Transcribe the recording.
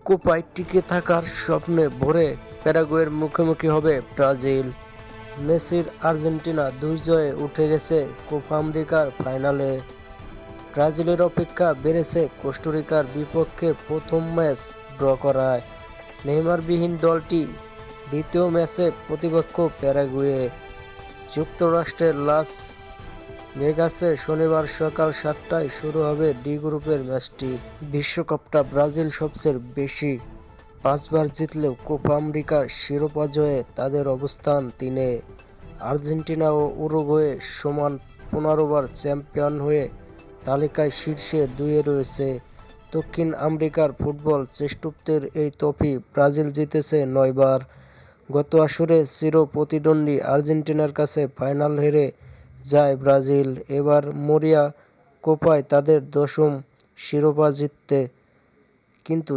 কোপায় টিকে থাকার স্বপ্নে ভরে প্যারাগুয়ের মুখোমুখি হবে ব্রাজিল। মেসির আর্জেন্টিনা ২ জয়ে উঠে গেছে কোপা আমেরিকার ফাইনালে। ব্রাজিলের অপেক্ষা বেড়েছে কোস্টারিকার বিপক্ষে প্রথম ম্যাচ ড্র করায়। নেইমারবিহীন দলটি দ্বিতীয় ম্যাচে প্রতিপক্ষ প্যারাগুয়ে। যুক্তরাষ্ট্রের লাস ভেগাসে শনিবার সকাল ৭টায় শুরু হবে ডি গ্রুপের ম্যাচটি। বিশ্বকাপটা ব্রাজিল সবচেয়ে বেশি ৫ বার জিতলেও কোপা আমেরিকার শিরোপা জয়ে তাদের অবস্থান ৩-এ। আর্জেন্টিনা ও উরুগুয়ে সমান ১৫ বার চ্যাম্পিয়ন হয়ে তালিকায় শীর্ষে ২-এ রয়েছে। দক্ষিণ আমেরিকার ফুটবল শ্রেষ্ঠত্বের এই ট্রফি ব্রাজিল জিতেছে ৯ বার। গত আসরে চির প্রতিদ্বন্দ্বী আর্জেন্টিনার কাছে ফাইনাল হেরে যায় ব্রাজিল। এবার মরিয়া কোপায় তাদের ১০ম শিরোপা জিততে কিন্তু